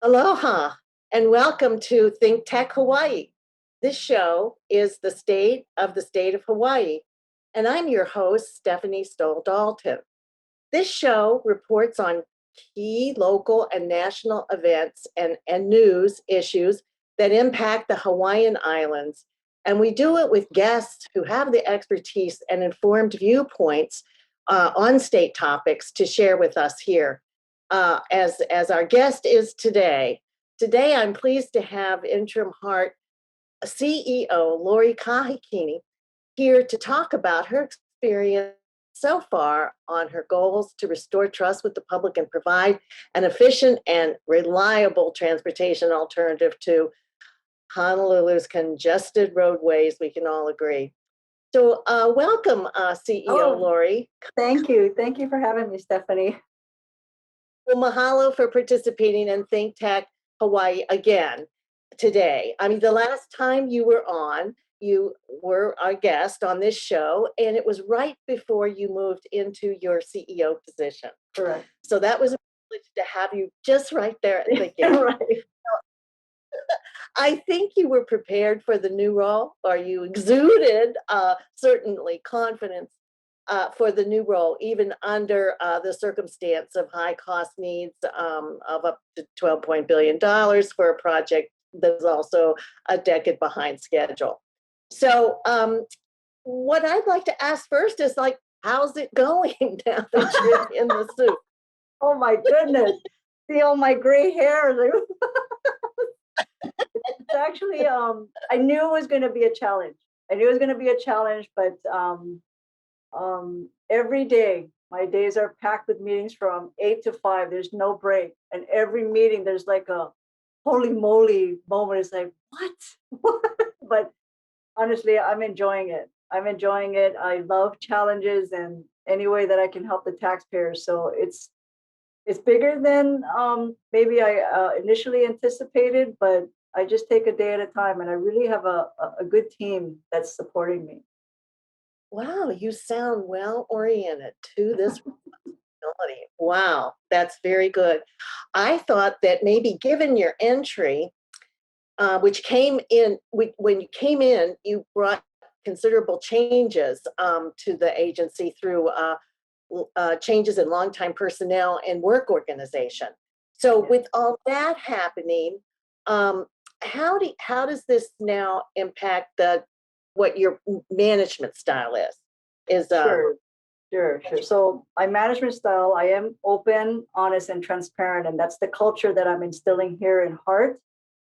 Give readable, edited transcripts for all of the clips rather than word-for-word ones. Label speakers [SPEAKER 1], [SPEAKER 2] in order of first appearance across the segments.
[SPEAKER 1] Aloha and welcome to ThinkTech Hawaii. This show is the state of Hawaii, and I'm your host, Stephanie Dalton. This show reports on key local and national events and news issues that impact the Hawaiian Islands, and we do it with guests who have the expertise and informed viewpoints on state topics to share with us here. As our guest is today. Today, I'm pleased to have Interim HART CEO Lori Kahikina here to talk about her experience so far on her goals to restore trust with the public and provide an efficient and reliable transportation alternative to Honolulu's congested roadways, we can all agree. So welcome, CEO Lori.
[SPEAKER 2] Thank you. Thank you for having me, Stephanie.
[SPEAKER 1] Well, mahalo for participating in ThinkTech Hawaii again today. I mean, the last time you were on, you were our guest on this show, and it was right before you moved into your CEO position.
[SPEAKER 2] Correct.
[SPEAKER 1] So that was a privilege to have you just right there at the beginning.
[SPEAKER 2] Right.
[SPEAKER 1] I think you were prepared for the new role, or you exuded certainly confidence for the new role, even under the circumstance of high cost needs of up to $12 billion for a project that's also a decade behind schedule. So what I'd like to ask first is how's it going now that you're in the suit?
[SPEAKER 2] Oh my goodness. See all my gray hair. It's actually, I knew it was going to be a challenge. But every day, my days are packed with meetings from 8 to 5. There's no break. And every meeting, there's like a holy moly moment. It's like, what? But honestly, I'm enjoying it. I love challenges and any way that I can help the taxpayers. So it's bigger than maybe I initially anticipated, but I just take a day at a time. And I really have a good team that's supporting me.
[SPEAKER 1] Wow, you sound well oriented to this responsibility. Wow, that's very good. I thought that maybe given your entry, which came in, when you came in, you brought considerable changes to the agency through changes in longtime personnel and work organization. So with all that happening, how does this now impact what your management style is?
[SPEAKER 2] Sure. So my management style, I am open, honest, and transparent, and that's the culture that I'm instilling here in HART.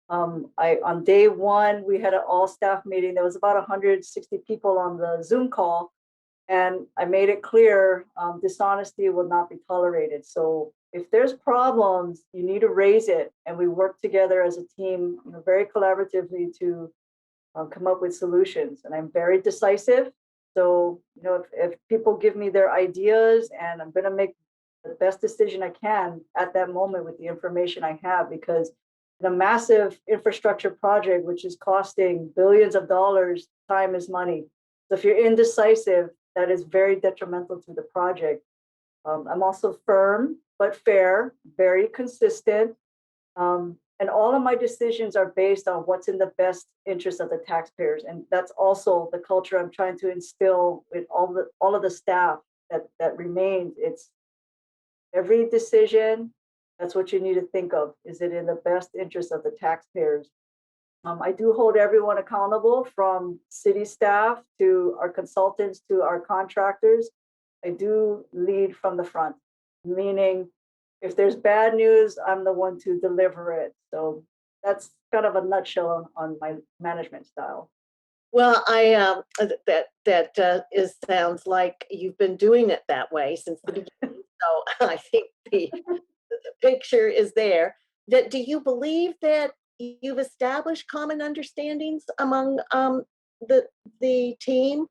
[SPEAKER 2] On day one, we had an all-staff meeting. There was about 160 people on the Zoom call, and I made it clear dishonesty will not be tolerated. So if there's problems, you need to raise it, and we work together as a team, very collaboratively to come up with solutions. And I'm very decisive. So, if people give me their ideas, and I'm going to make the best decision I can at that moment with the information I have, because in a massive infrastructure project, which is costing billions of dollars, time is money. So if you're indecisive, that is very detrimental to the project. I'm also firm, but fair, very consistent. And all of my decisions are based on what's in the best interest of the taxpayers. And that's also the culture I'm trying to instill with all of the staff that remains. It's every decision, that's what you need to think of. Is it in the best interest of the taxpayers? I do hold everyone accountable, from city staff to our consultants to our contractors. I do lead from the front, meaning if there's bad news, I'm the one to deliver it. So that's kind of a nutshell on my management style.
[SPEAKER 1] Well, sounds like you've been doing it that way since the beginning. So I think the picture is there. Do you believe that you've established common understandings among the team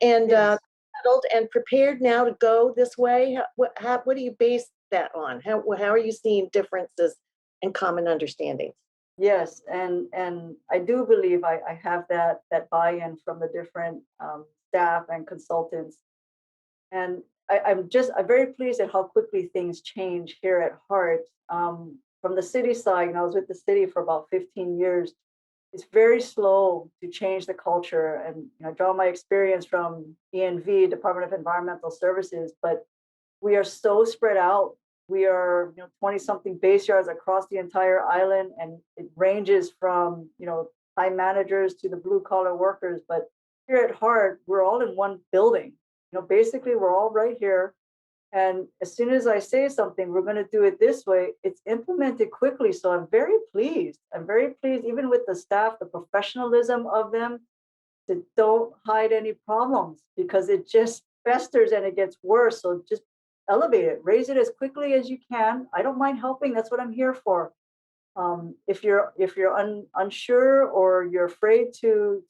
[SPEAKER 1] and settled and prepared now to go this way? What do you base that on? How are you seeing differences and common understandings?
[SPEAKER 2] Yes, and I do believe I have that buy-in from the different staff and consultants, and I'm very pleased at how quickly things change here at HART. from the city side, and I was with the city for about 15 years, it's very slow to change the culture. And I draw my experience from ENV, Department of Environmental Services, but we are so spread out. We are 20 something base yards across the entire island, and it ranges from time managers to the blue collar workers. But here at HART, we're all in one building. Basically we're all right here. And as soon as I say something, we're going to do it this way, it's implemented quickly. So I'm very pleased. I'm very pleased, even with the staff, the professionalism of them, to don't hide any problems, because it just festers and it gets worse. So just elevate it, raise it as quickly as you can. I don't mind helping. That's what I'm here for. If you're unsure, or you're afraid to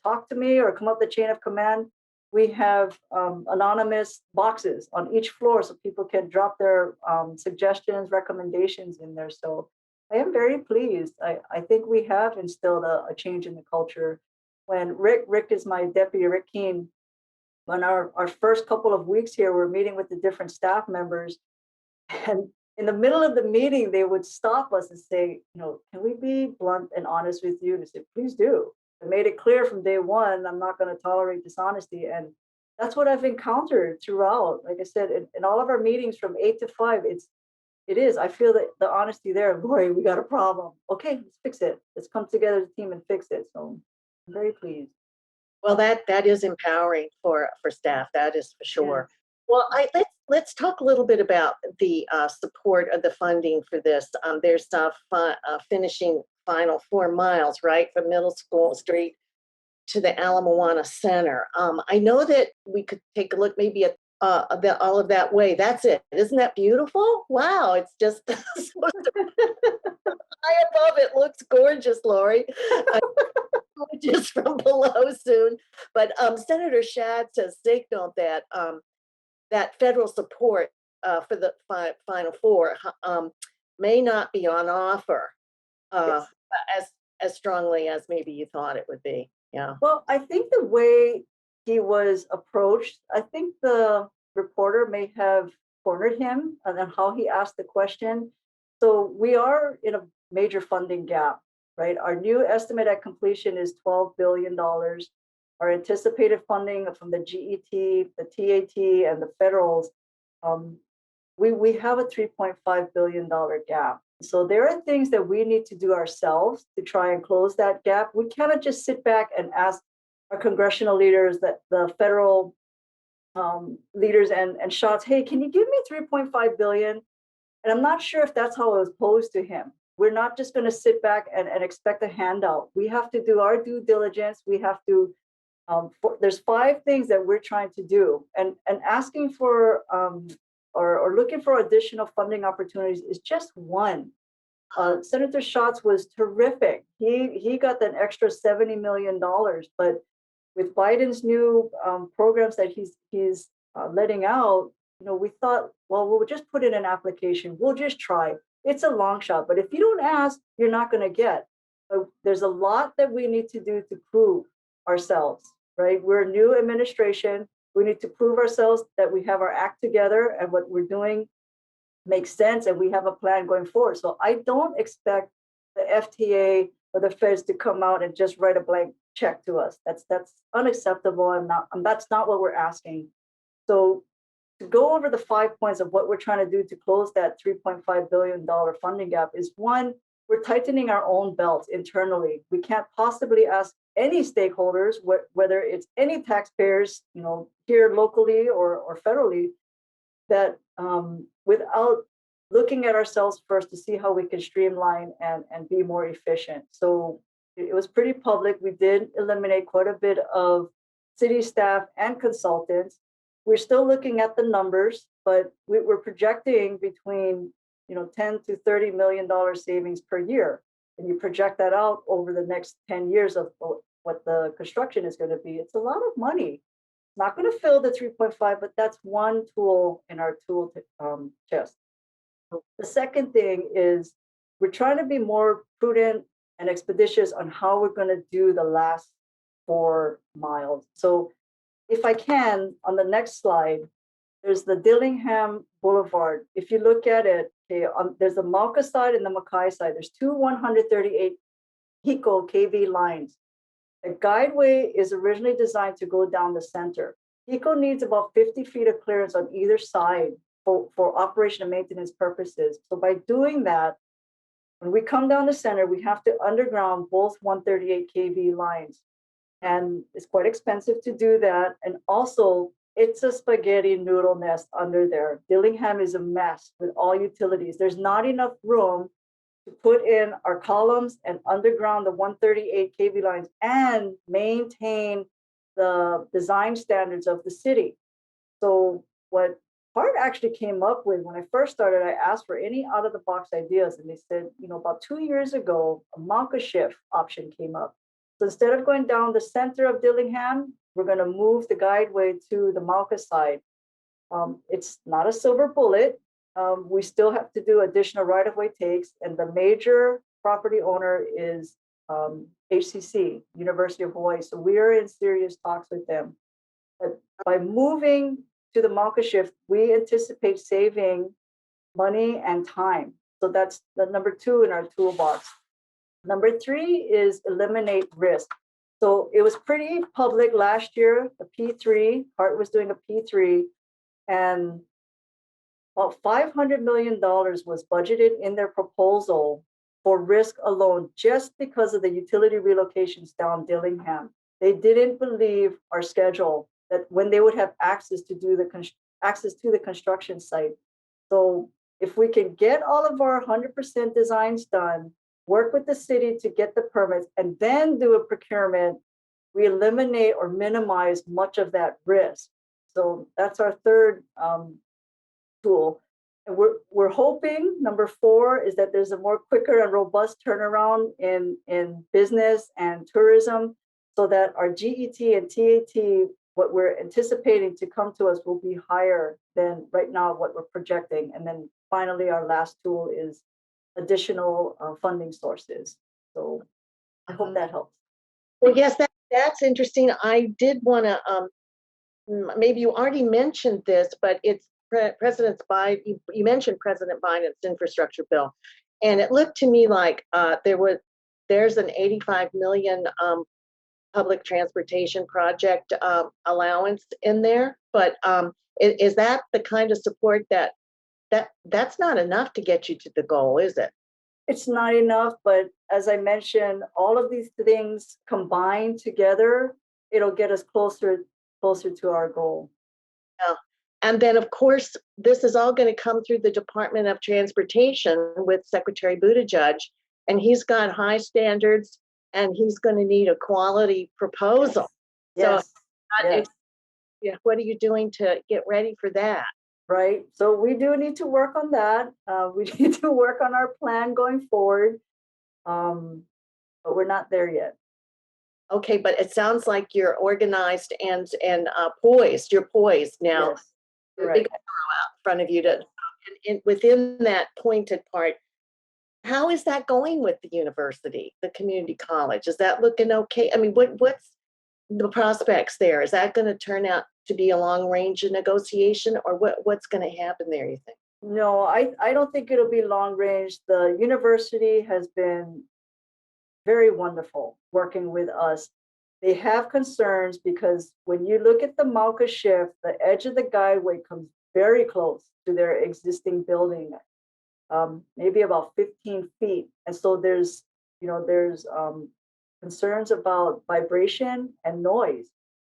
[SPEAKER 2] talk to me or come up the chain of command, we have anonymous boxes on each floor so people can drop their suggestions, recommendations in there. So I am very pleased. I think we have instilled a change in the culture. When Rick is my deputy, Rick Keene, on our first couple of weeks here, we're meeting with the different staff members. And in the middle of the meeting, they would stop us and say, can we be blunt and honest with you? And I said, please do. I made it clear from day one, I'm not going to tolerate dishonesty. And that's what I've encountered throughout. Like I said, in all of our meetings from 8 to 5, it is. I feel that the honesty there, Lori, we got a problem. Okay, let's fix it. Let's come together as a team and fix it. So I'm very pleased.
[SPEAKER 1] Well, that is empowering for staff. That is for sure. Well, let's talk a little bit about the support of the funding for this. There's finishing final 4 miles, right, from Middle School Street to the Ala Moana Center. I know that we could take a look maybe at all of that way. That's it. Isn't that beautiful? Wow, it's just high above. It looks gorgeous, Lori. Just from below soon. But Senator Schatz has signaled that that federal support for the Final Four may not be on offer
[SPEAKER 2] Yes.
[SPEAKER 1] as strongly as maybe you thought it would be. Yeah.
[SPEAKER 2] Well, I think the way he was approached, I think the reporter may have cornered him on how he asked the question. So we are in a major funding gap, right? Our new estimate at completion is $12 billion. Our anticipated funding from the GET, the TAT, and the federals, we have a $3.5 billion gap. So there are things that we need to do ourselves to try and close that gap. We cannot just sit back and ask our congressional leaders, that the federal leaders and Schatz, hey, can you give me 3.5 billion? And I'm not sure if that's how it was posed to him. We're not just going to sit back and expect a handout. We have to do our due diligence. We have to, there's 5 things that we're trying to do. And asking for, or looking for additional funding opportunities is just one. Senator Schatz was terrific. He got an extra $70 million, but with Biden's new programs that he's letting out, we thought, well, we'll just put in an application. We'll just try. It's a long shot, but if you don't ask, you're not going to get. There's a lot that we need to do to prove ourselves, right? We're a new administration. We need to prove ourselves that we have our act together and what we're doing makes sense, and we have a plan going forward. So I don't expect the FTA or the feds to come out and just write a blank check to us. That's unacceptable. That's not what we're asking. So to go over the 5 points of what we're trying to do to close that $3.5 billion funding gap is, one, we're tightening our own belts internally. We can't possibly ask any stakeholders, whether it's any taxpayers, here locally or federally, that without looking at ourselves first to see how we can streamline and be more efficient. So it was pretty public. We did eliminate quite a bit of city staff and consultants. We're still looking at the numbers, but we're projecting between 10 to $30 million savings per year. And you project that out over the next 10 years of what the construction is going to be. It's a lot of money. Not going to fill the 3.5, but that's one tool in our tool chest. The second thing is we're trying to be more prudent and expeditious on how we're going to do the last 4 miles. So if I can, on the next slide, there's the Dillingham Boulevard. If you look at it, Okay, there's the Mauka side and the Makai side. There's two 138 Hiko KV lines. The guideway is originally designed to go down the center. Hiko needs about 50 feet of clearance on either side for operation and maintenance purposes. So by doing that, when we come down the center, we have to underground both 138 kV lines. And it's quite expensive to do that. And also, it's a spaghetti noodle nest under there. Dillingham is a mess with all utilities. There's not enough room to put in our columns and underground the 138 kV lines and maintain the design standards of the city. So what HART actually came up with when I first started, I asked for any out of the box ideas, and they said, about 2 years ago, a Mauka shift option came up. So instead of going down the center of Dillingham, we're going to move the guideway to the Mauka side. It's not a silver bullet. We still have to do additional right-of-way takes, and the major property owner is HCC, University of Hawaii. So we are in serious talks with them. But by moving to the Mauka shift, we anticipate saving money and time. So that's the number 2 in our toolbox. Number 3 is eliminate risk. So it was pretty public last year, the P3, HART was doing a P3, and about $500 million was budgeted in their proposal for risk alone, just because of the utility relocations down Dillingham. They didn't believe our schedule, that when they would have access to the construction site. So if we can get all of our 100% designs done, work with the city to get the permits, and then do a procurement, we eliminate or minimize much of that risk. So that's our third tool. And we're hoping, number 4, is that there's a more quicker and robust turnaround in business and tourism, so that our GET and TAT, what we're anticipating to come to us, will be higher than right now what we're projecting. And then finally, our last tool is additional funding sources. So I hope that helps.
[SPEAKER 1] Well, yes, that's interesting. I did want to, maybe you already mentioned this, but it's President Biden. You mentioned President Biden's infrastructure bill, and it looked to me like there's an 85 million public transportation project allowance in there. But is that the kind of support that's not enough to get you to the goal, is it?
[SPEAKER 2] It's not enough, but as I mentioned, all of these things combined together, it'll get us closer to our goal.
[SPEAKER 1] Yeah. And then, of course, this is all going to come through the Department of Transportation with Secretary Buttigieg, and he's got high standards, and he's going to need a quality proposal.
[SPEAKER 2] Yes.
[SPEAKER 1] So, yeah, what are you doing to get ready for that?
[SPEAKER 2] Right. So we do need to work on that. We need to work on our plan going forward, but we're not there yet.
[SPEAKER 1] Okay, but it sounds like you're organized and poised. You're poised now.
[SPEAKER 2] Yes.
[SPEAKER 1] Right. Big arrow out in front of you and within that pointed part. How is that going with the university, the community college? Is that looking okay? I mean, what's the prospects there? Is that going to turn out to be a long range negotiation, or what's going to happen there, you think?
[SPEAKER 2] No, I don't think it'll be long range. The university has been very wonderful working with us. They have concerns because when you look at the Mauka shift, the edge of the guideway comes very close to their existing building, maybe about 15 feet. And so there's concerns about vibration and noise.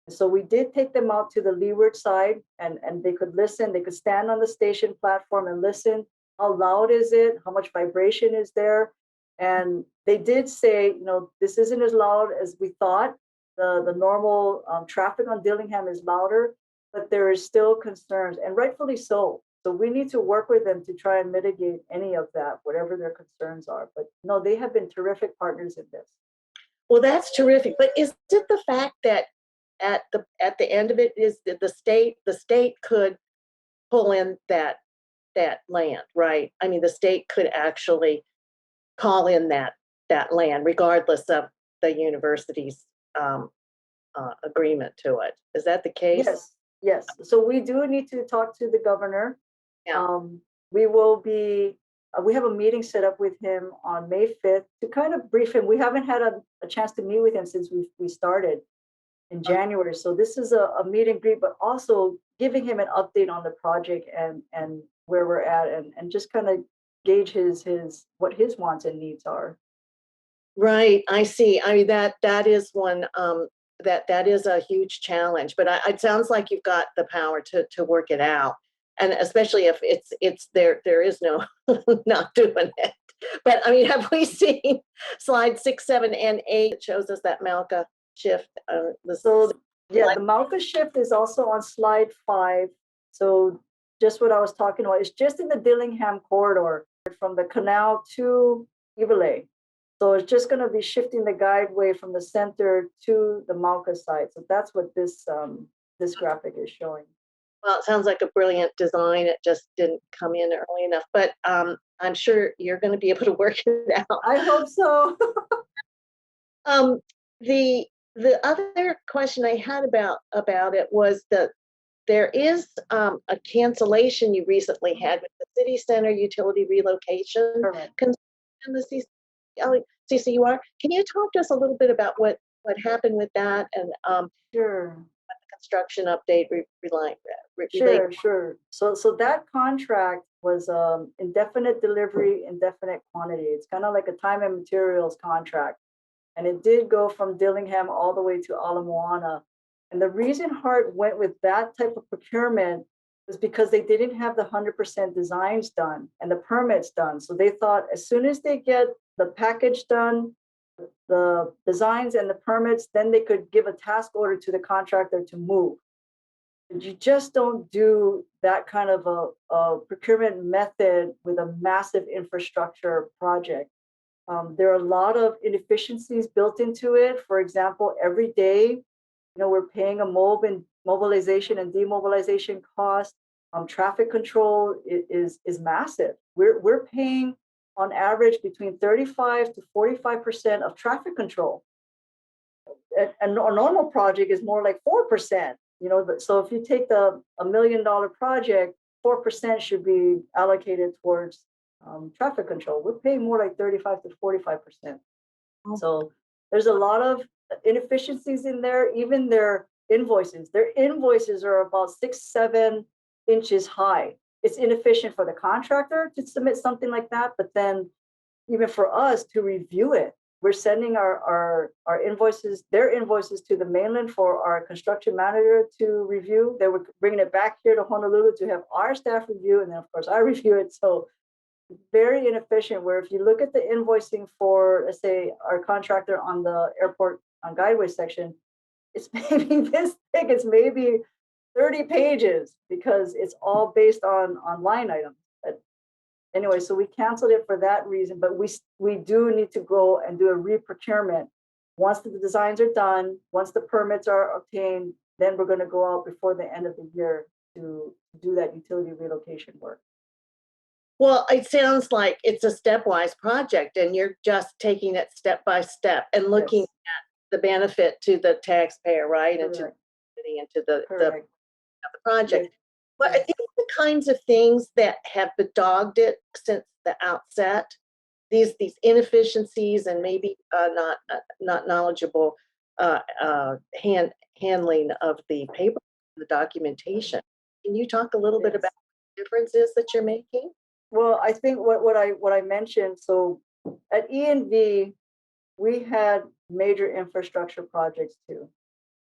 [SPEAKER 2] And so we did take them out to the leeward side, and they could listen. They could stand on the station platform and listen. How loud is it? How much vibration is there? And they did say, this isn't as loud as we thought. The normal traffic on Dillingham is louder, but there is still concerns, and rightfully so. So we need to work with them to try and mitigate any of that, whatever their concerns are. But no, they have been terrific partners in this.
[SPEAKER 1] Well, that's terrific. But is it the fact that at the end of it is that the state could pull in that land, right? I mean, the state could actually call in that land, regardless of the university's agreement to it. Is that the case?
[SPEAKER 2] Yes. So we do need to talk to the governor.
[SPEAKER 1] Yeah.
[SPEAKER 2] We will be we have a meeting set up with him on May 5th to kind of brief him. We haven't had a chance to meet with him since we started in January. So this is a meet and greet, but also giving him an update on the project and where we're at, and just kind of gauge his what his wants and needs are.
[SPEAKER 1] Right, I see. I mean, that is one, that is a huge challenge, but it sounds like you've got the power to work it out. And especially if it's there is no not doing it. But I mean, have we seen slide 6, 7, and 8 that shows us that Malka shift?
[SPEAKER 2] So yeah, the Malka shift is also on slide 5. So just what I was talking about, it's just in the Dillingham corridor from the canal to Iwilei. So it's just going to be shifting the guideway from the center to the Malka side. So that's what this graphic is showing.
[SPEAKER 1] Well, it sounds like a brilliant design. It just didn't come in early enough, but I'm sure you're going to be able to work it out.
[SPEAKER 2] I hope so.
[SPEAKER 1] The other question I had about it was that there is a cancellation you recently had with the city center utility relocation
[SPEAKER 2] Correct.
[SPEAKER 1] and the CCUR. Can you talk to us a little bit about what happened with that and
[SPEAKER 2] Sure.
[SPEAKER 1] the construction update
[SPEAKER 2] Sure. So that contract was indefinite delivery, indefinite quantity. It's kind of like a time and materials contract. And it did go from Dillingham all the way to Ala Moana. And the reason HART went with that type of procurement was because they didn't have the 100% designs done and the permits done. So they thought as soon as they get the package done, the designs and the permits, then they could give a task order to the contractor to move. And you just don't do that kind of a procurement method with a massive infrastructure project. There are a lot of inefficiencies built into it. For example, every day, we're paying a mobilization and demobilization cost. Traffic control is massive. We're paying on average between 35 to 45% of traffic control. And a normal project is more like 4%. So if you take the $1 million project, 4% should be allocated towards traffic control. We're paying more like 35 to 45%. So there's a lot of inefficiencies in there. Even their invoices are about 6-7 inches high. It's inefficient for the contractor to submit something like that, but then even for us to review it, we're sending our invoices, their invoices to the mainland for our construction manager to review. They were bringing it back here to Honolulu to have our staff review, and then of course I review it. So very inefficient, where if you look at the invoicing for, let's say, our contractor on the airport on guideway section, it's maybe this thick. It's maybe 30 pages because it's all based on line items. But anyway, so we canceled it for that reason, but we do need to go and do a re-procurement. Once the designs are done, once the permits are obtained, then we're going to go out before the end of the year to do that utility relocation work.
[SPEAKER 1] Well, it sounds like it's a stepwise project and you're just taking it step by step and looking at the benefit to the taxpayer, right?
[SPEAKER 2] Correct.
[SPEAKER 1] And to the project.
[SPEAKER 2] Yes.
[SPEAKER 1] But I think the kinds of things that have bedogged it since the outset, these inefficiencies and maybe not knowledgeable handling of the paper, the documentation. Can you talk a little bit about the differences that you're making?
[SPEAKER 2] Well, I think what I mentioned. So at E&V, we had major infrastructure projects too.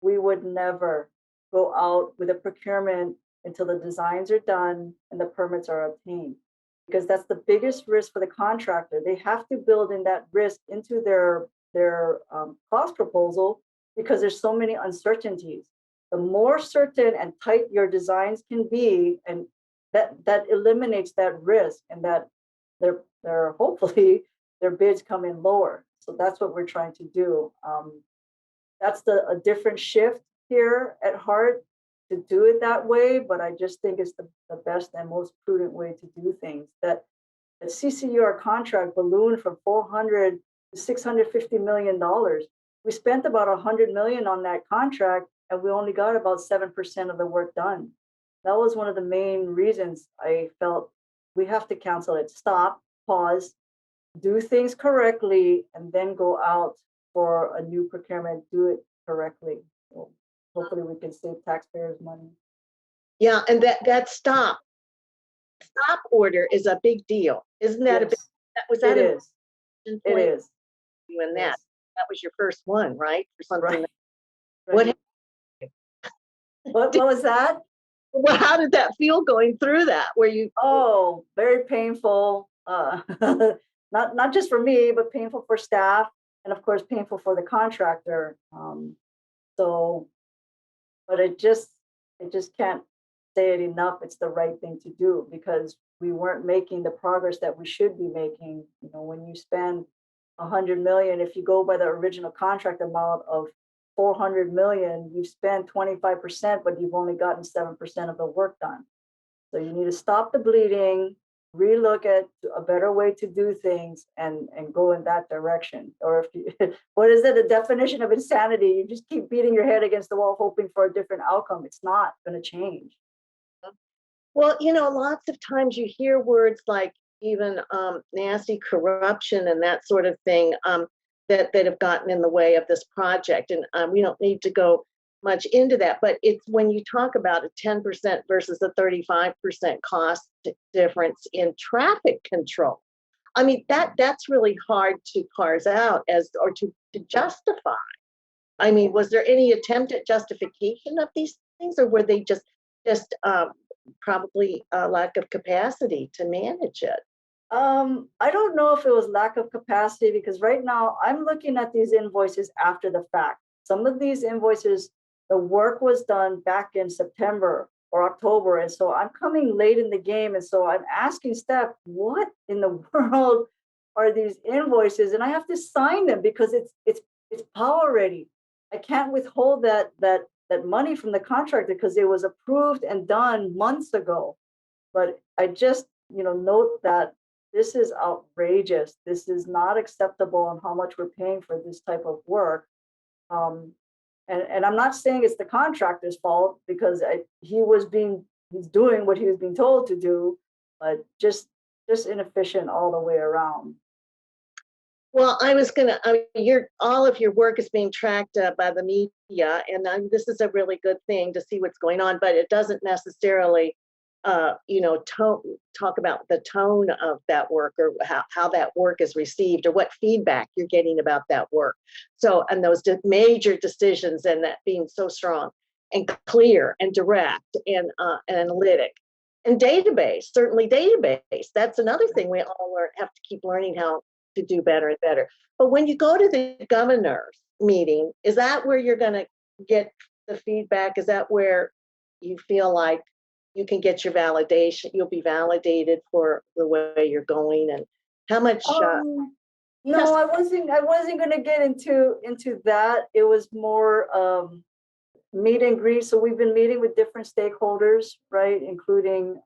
[SPEAKER 2] We would never go out with a procurement until the designs are done and the permits are obtained, because that's the biggest risk for the contractor. They have to build in that risk into their cost proposal because there's so many uncertainties. The more certain and tight your designs can be, and that eliminates that risk, and that they're hopefully their bids come in lower. So that's what we're trying to do. That's a different shift here at HART to do it that way, but I just think it's the best and most prudent way to do things. That the CCUR contract ballooned from $400 to $650 million. We spent about $100 million on that contract, and we only got about 7% of the work done. That was one of the main reasons I felt we have to cancel it. Stop. pause, do things correctly, and then go out for a new procurement, do it correctly. So hopefully we can save taxpayers money.
[SPEAKER 1] Yeah, and that stop order is a big deal. Isn't that a big,
[SPEAKER 2] Yes,
[SPEAKER 1] was that
[SPEAKER 2] it
[SPEAKER 1] an
[SPEAKER 2] is.
[SPEAKER 1] important
[SPEAKER 2] It
[SPEAKER 1] point
[SPEAKER 2] is.
[SPEAKER 1] you in that?
[SPEAKER 2] Yes.
[SPEAKER 1] That was your first one, right? For something.
[SPEAKER 2] Right.
[SPEAKER 1] What,
[SPEAKER 2] Right. What was that?
[SPEAKER 1] well, how did that feel going through that? Where you,
[SPEAKER 2] Oh, very painful. Not just for me, but painful for staff, and of course painful for the contractor. So, but it just can't say it enough. It's the right thing to do because we weren't making the progress that we should be making. You know, when you spend 100 million, if you go by the original contract amount of 400 million, you've spent 25%, but you've only gotten 7% of the work done. So you need to stop the bleeding, relook at a better way to do things, and go in that direction. Or if you, what is it? The definition of insanity? You just keep beating your head against the wall, hoping for a different outcome. It's not going to change.
[SPEAKER 1] well, lots of times you hear words like even nasty corruption and that sort of thing, that have gotten in the way of this project. And we don't need to go much into that, but it's when you talk about a 10% versus a 35% cost difference in traffic control. I mean, that's really hard to parse out or to justify. I mean, was there any attempt at justification of these things, or were they just probably a lack of capacity to manage it?
[SPEAKER 2] I don't know if it was lack of capacity because right now I'm looking at these invoices after the fact. Some of these invoices, the work was done back in September or October, and so I'm coming late in the game, and so I'm asking Steph, what in the world are these invoices? And I have to sign them because it's power ready. I can't withhold that money from the contractor because it was approved and done months ago. But I just, note that this is outrageous. This is not acceptable on how much we're paying for this type of work. Um, and I'm not saying it's the contractor's fault because he's doing what he was being told to do, but just inefficient all the way around.
[SPEAKER 1] Well, all of your work is being tracked by the media, and this is a really good thing to see what's going on, but it doesn't necessarily, talk about the tone of that work or how that work is received or what feedback you're getting about that work. So, and those major decisions and that being so strong and clear and direct and analytic. And database, certainly database. That's another thing we all have to keep learning how to do better and better. But when you go to the governor's meeting, is that where you're going to get the feedback? Is that where you feel like you can get your validation? You'll be validated for the way you're going, and how much?
[SPEAKER 2] No, I wasn't. I wasn't going to get into that. It was more meet and greet. So we've been meeting with different stakeholders, right, including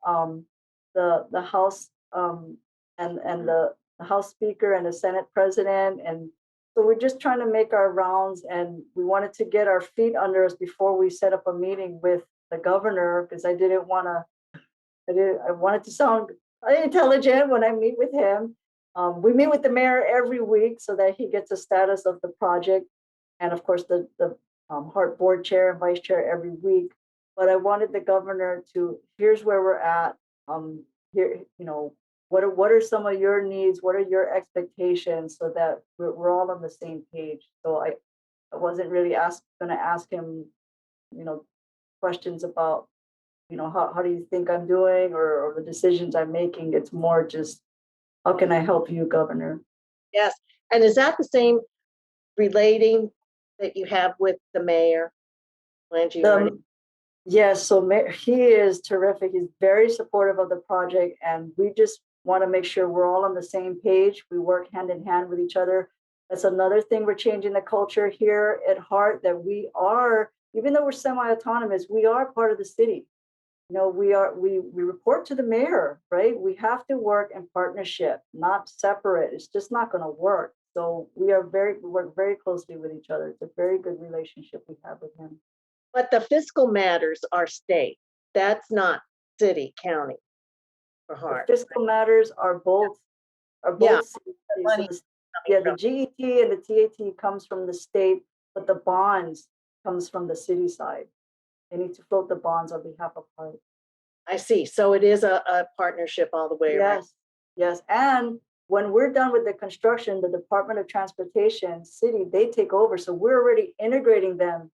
[SPEAKER 2] the House and the House Speaker and the Senate President, and so we're just trying to make our rounds, and we wanted to get our feet under us before we set up a meeting with the governor because I didn't want to. I wanted to sound intelligent when I meet with him. We meet with the mayor every week so that he gets a status of the project, and of course the HART board chair and vice chair every week. But I wanted the governor to, here's where we're at. Here, what are some of your needs? What are your expectations so that we're all on the same page? So I wasn't really going to ask him, questions about, how do you think I'm doing or the decisions I'm making? It's more just, how can I help you, Governor?
[SPEAKER 1] Yes. And is that the same relating that you have with the mayor?
[SPEAKER 2] Yes, so he is terrific. He's very supportive of the project, and we just want to make sure we're all on the same page. We work hand in hand with each other. That's another thing we're changing the culture here at HART, that we are, even though we're semi-autonomous, we are part of the city. We report to the mayor, right? We have to work in partnership, not separate. It's just not going to work. So we work very closely with each other. It's a very good relationship we have with him.
[SPEAKER 1] But the fiscal matters are state. That's not city, county for HART.
[SPEAKER 2] The fiscal matters are both are
[SPEAKER 1] Yeah,
[SPEAKER 2] both cities. So
[SPEAKER 1] money
[SPEAKER 2] yeah,
[SPEAKER 1] coming
[SPEAKER 2] the GET and the TAT comes from the state, but the bonds comes from the city side. They need to float the bonds on behalf of HART.
[SPEAKER 1] I see. So it is a partnership all the way around.
[SPEAKER 2] Yes, yes. And when we're done with the construction, the Department of Transportation, city, they take over. So we're already integrating them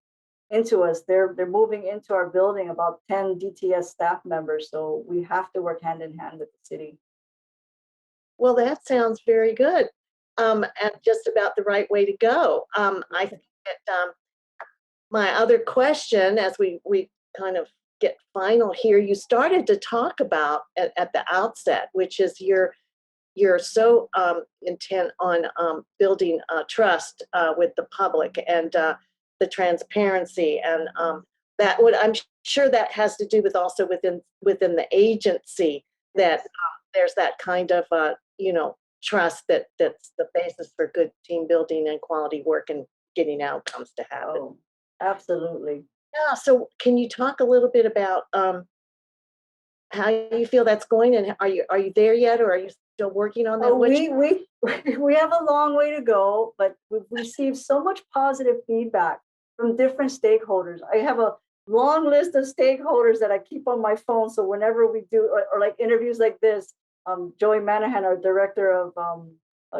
[SPEAKER 2] into us. They're moving into our building, about 10 DTS staff members. So we have to work hand in hand with the city.
[SPEAKER 1] Well, that sounds very good. And just about the right way to go. I think that my other question, as we kind of get final here, you started to talk about at the outset, which is you're so intent on building trust with the public and the transparency, and that would, I'm sure that has to do with also within the agency, that there's that kind of trust that's the basis for good team building and quality work and getting outcomes to happen.
[SPEAKER 2] Oh, absolutely.
[SPEAKER 1] Yeah. So can you talk a little bit about how you feel that's going, and are you there yet, or are you still working on that?
[SPEAKER 2] Oh, we have a long way to go, but we've received so much positive feedback from different stakeholders. I have a long list of stakeholders that I keep on my phone. So whenever we do, or like interviews like this, Joey Manahan, our director of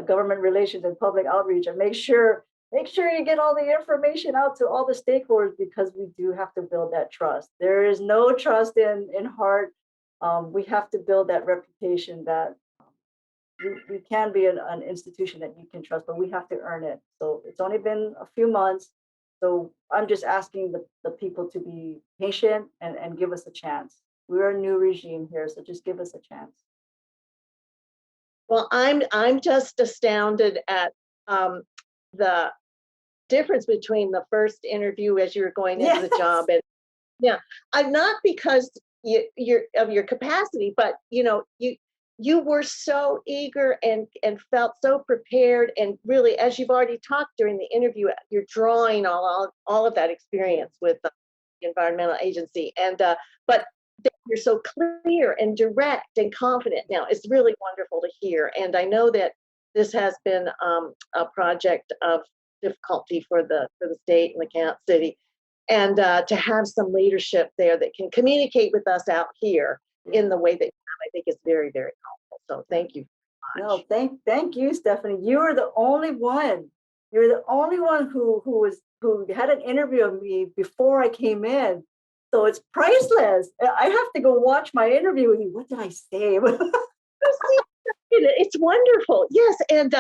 [SPEAKER 2] government relations and public outreach, and make sure you get all the information out to all the stakeholders, because we do have to build that trust. There is no trust in HART. We have to build that reputation that we can be an institution that you can trust, but we have to earn it. So it's only been a few months. So I'm just asking the people to be patient and give us a chance. We're a new regime here, so just give us a chance.
[SPEAKER 1] Well, I'm just astounded at the difference between the first interview as you were going into the job, and yeah, I'm not because you're of your capacity, but you were so eager and felt so prepared, and really, as you've already talked during the interview, you're drawing all of that experience with the environmental agency, and but you're so clear and direct and confident now. It's really wonderful to hear, and I know that this has been a project of difficulty for the state and the city, and to have some leadership there that can communicate with us out here in the way that you have, I think is very, very helpful. So thank you very much.
[SPEAKER 2] No, thank you, Stephanie. You are the only one. You're the only one who had an interview of me before I came in. So it's priceless. I have to go watch my interview with you. What did I say?
[SPEAKER 1] It's wonderful. Yes, and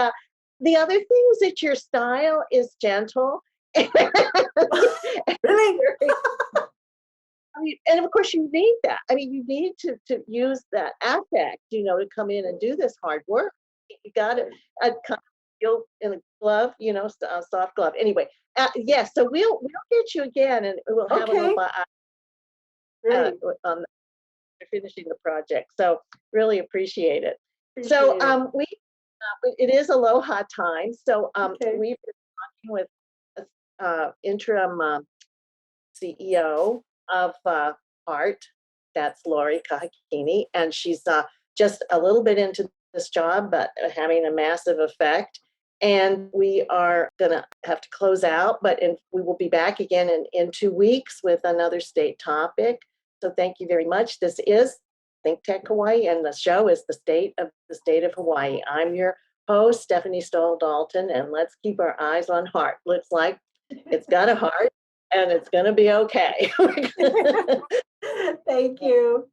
[SPEAKER 1] the other thing is that your style is gentle.
[SPEAKER 2] Really?
[SPEAKER 1] I mean, and of course you need that. I mean, you need to use that affect, to come in and do this hard work. You got to feel in a glove, a soft glove. Anyway, yes. So we'll get you again, and we'll have a little finishing the project. So really appreciate it. So it is aloha time. So we've been talking with interim CEO of HART. That's Lori Kahikina, and she's just a little bit into this job, but having a massive effect. And we are going to have to close out, but we will be back again in 2 weeks with another state topic. So thank you very much. This is ThinkTech Hawaii, and the show is the state of Hawaii. I'm your host, Stephanie Dalton, and let's keep our eyes on HART. Looks like it's got a heart, and it's going to be okay.
[SPEAKER 2] Thank you.